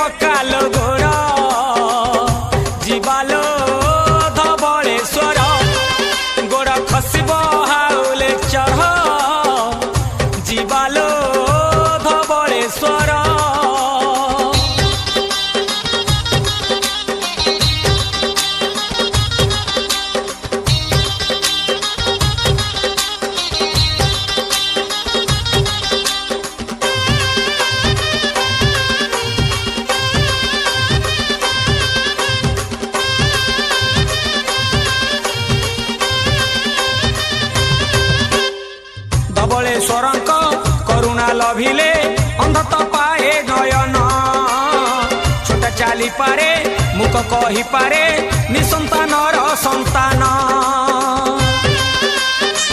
पकालो गोड़ जीवालो धवलेश्वर गोड़ खसब हाउले चढ़ जीवालो धवलेश्वर। धवलेश्वरଙ୍କ करुणा लभिले अंध तो पाए नयन छोटा चाली पारे मुख कही पारे निसंतानर संतान।